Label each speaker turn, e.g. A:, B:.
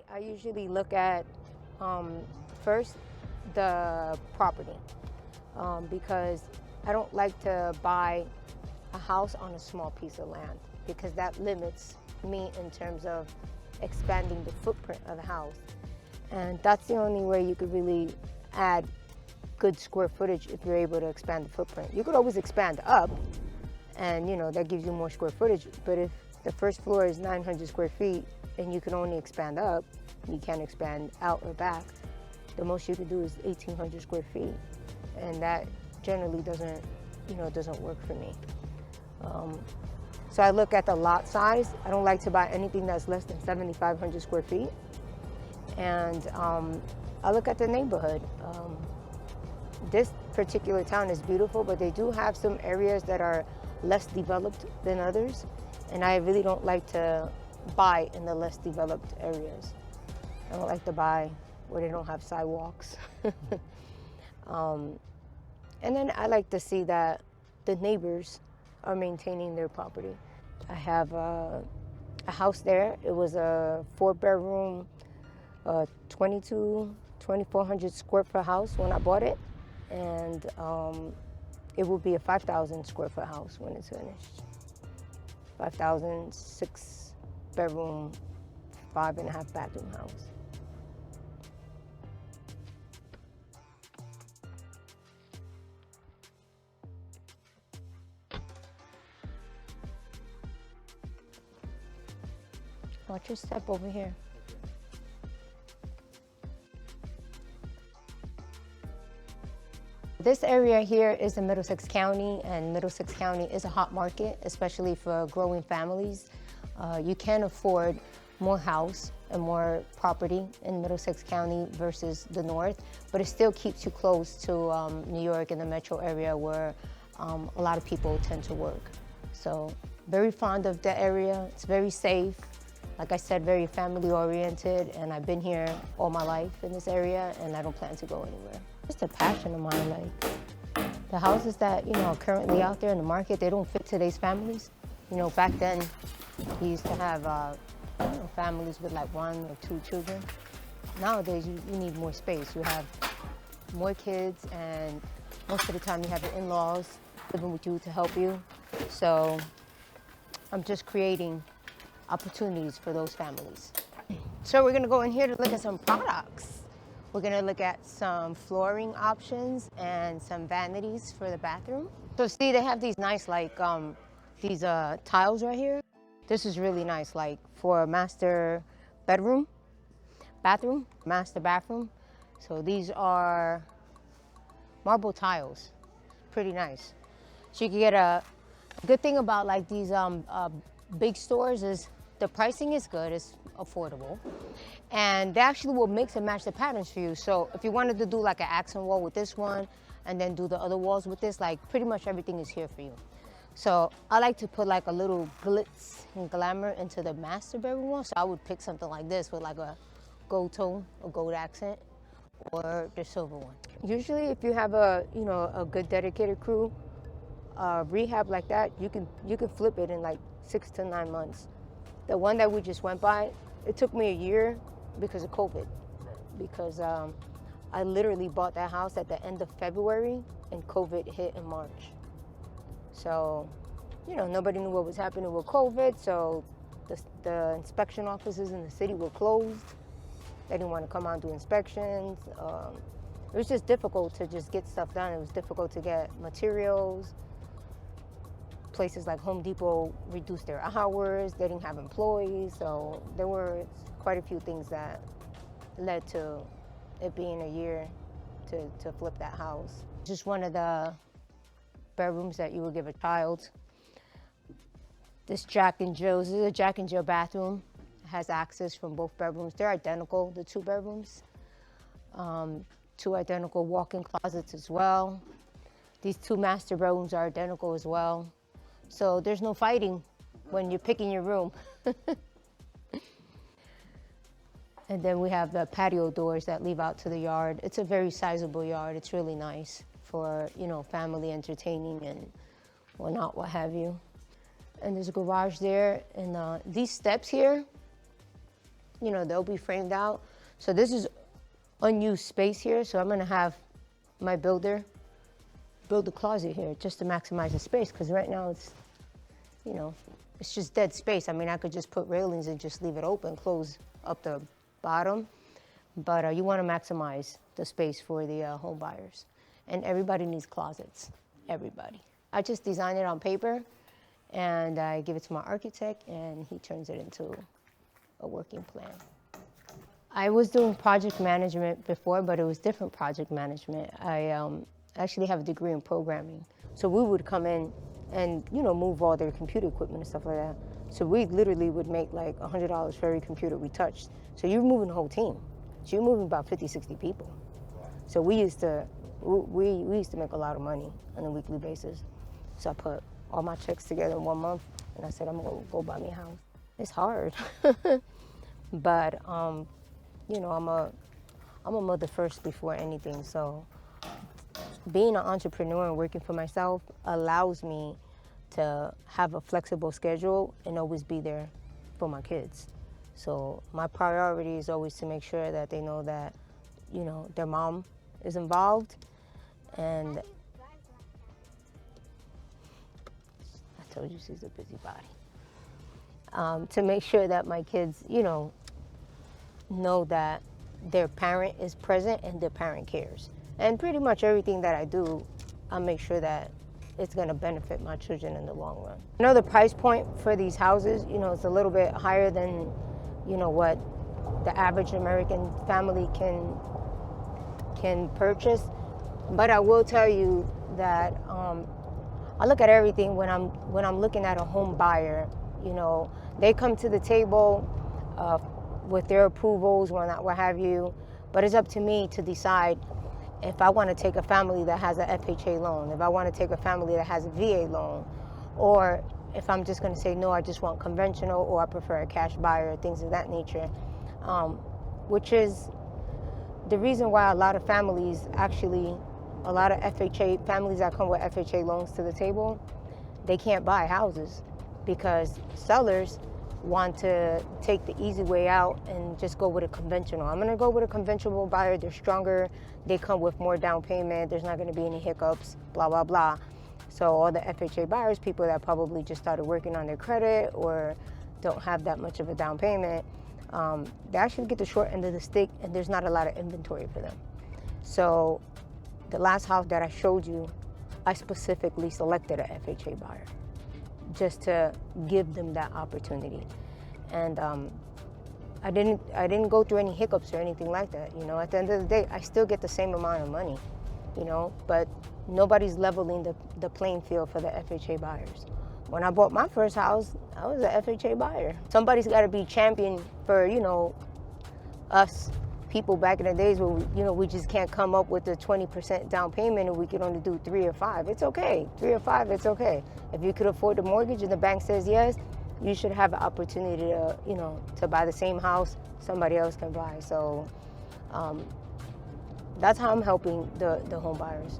A: I usually look at first the property because I don't like to buy a house on a small piece of land because that limits me in terms of expanding the footprint of the house. And that's the only way you could really add good square footage if you're able to expand the footprint. You could always expand up and that gives you more square footage, but if the first floor is 900 square feet and you can only expand up, you can't expand out or back, the most you could do is 1,800 square feet, and that generally doesn't work for me. So I look at the lot size. I don't like to buy anything that's less than 7,500 square feet, and I look at the neighborhood. This particular town is beautiful, but they do have some areas that are less developed than others, and I really don't like to buy in the less developed areas. I don't like to buy where they don't have sidewalks. And then I like to see that the neighbors are maintaining their property. I have a house there. It was a 4-bedroom, 2,400 square foot house when I bought it, and it will be a 5,000 square foot house when it's finished. 5,000, 6-bedroom, 5.5 bathroom house. Watch your step over here. This area here is in Middlesex County, and Middlesex County is a hot market, especially for growing families. You can afford more house and more property in Middlesex County versus the north, but it still keeps you close to New York and the metro area where a lot of people tend to work. So very fond of the area. It's very safe. Like I said, very family oriented, and I've been here all my life in this area, and I don't plan to go anywhere. Just a passion of mine. Like the houses that are currently out there in the market, they don't fit today's families. Back then, you used to have families with like 1 or 2 children. Nowadays, you need more space. You have more kids, and most of the time you have your in-laws living with you to help you. So I'm just creating opportunities for those families. So we're gonna go in here to look at some products. We're gonna look at some flooring options and some vanities for the bathroom. So see, they have these nice these tiles right here. This is really nice, like for a master master bathroom. So these are marble tiles, pretty nice. So you can get a good thing about like these big stores is the pricing is good, it's affordable, and they actually will mix and match the patterns for you. So if you wanted to do like an accent wall with this one and then do the other walls with this, like pretty much everything is here for you. So I like to put like a little glitz and glamour into the master bedroom wall. So I would pick something like this with like a gold tone, a gold accent, or the silver one. Usually if you have a good dedicated crew, rehab like that, you can flip it in like 6 to 9 months. The one that we just went by, it took me a year because of COVID. Because I literally bought that house at the end of February and COVID hit in March. So, nobody knew what was happening with COVID, so the inspection offices in the city were closed. They didn't want to come out and do inspections. It was just difficult to just get stuff done. It was difficult to get materials. Places like Home Depot reduced their hours. They didn't have employees. So there were quite a few things that led to it being a year to flip that house. Just one of the bedrooms that you would give a child. This Jack and Jill's, this is a Jack and Jill bathroom. It has access from both bedrooms. They're identical, the 2 bedrooms. 2 identical walk-in closets as well. These 2 master bedrooms are identical as well. So there's no fighting when you're picking your room. And then we have the patio doors that leave out to the yard. It's a very sizable yard. It's really nice for, family entertaining and whatnot, what have you. And there's a garage there. And these steps here, you know, they'll be framed out. So this is unused space here. So I'm gonna have my builder build a closet here just to maximize the space, because right now it's, you know, it's just dead space. I mean, I could just put railings and just leave it open, close up the bottom, but you want to maximize the space for the home buyers. And everybody needs closets, everybody. I just design it on paper, and I give it to my architect, and he turns it into a working plan. I was doing project management before, but it was different project management. I actually have a degree in programming. So we would come in and, you know, move all their computer equipment and stuff like that. So we literally would make like $100 for every computer we touched. So you're moving the whole team. So you're moving about 50, 60 people. So we used to make a lot of money on a weekly basis. So I put all my checks together in 1 month, and I said, I'm gonna go buy me a house. It's hard, but you know, I'm a mother first before anything. So being an entrepreneur and working for myself allows me to have a flexible schedule and always be there for my kids. So my priority is always to make sure that they know that, you know, their mom is involved, and I told you she's a busybody. To make sure that my kids, you know that their parent is present and their parent cares. And pretty much everything that I do, I make sure that it's gonna benefit my children in the long run. I know the price point for these houses, you know, it's a little bit higher than, you know, what the average American family can purchase. But I will tell you that I look at everything when I'm looking at a home buyer. You know, they come to the table with their approvals, what have you, but it's up to me to decide if I want to take a family that has an FHA loan, if I want to take a family that has a VA loan, or if I'm just going to say, no, I just want conventional, or I prefer a cash buyer, things of that nature, which is the reason why a lot of families, actually, a lot of FHA families that come with FHA loans to the table, they can't buy houses because sellers want to take the easy way out and just go with a conventional. I'm going to go with a conventional buyer. They're stronger. They come with more down payment. There's not going to be any hiccups, blah, blah, blah. So all the FHA buyers, people that probably just started working on their credit or don't have that much of a down payment, they actually get the short end of the stick, and there's not a lot of inventory for them. So the last house that I showed you, I specifically selected an FHA buyer just to give them that opportunity. And I didn't go through any hiccups or anything like that. You know, at the end of the day, I still get the same amount of money, you know, but nobody's leveling the playing field for the FHA buyers. When I bought my first house, I was an FHA buyer. Somebody's got to be champion for, you know, us people back in the days where, we just can't come up with the 20% down payment and we can only do 3 or 5. It's okay. 3 or 5, it's okay. If you could afford the mortgage and the bank says yes, you should have the opportunity to, to buy the same house somebody else can buy. So that's how I'm helping the home buyers.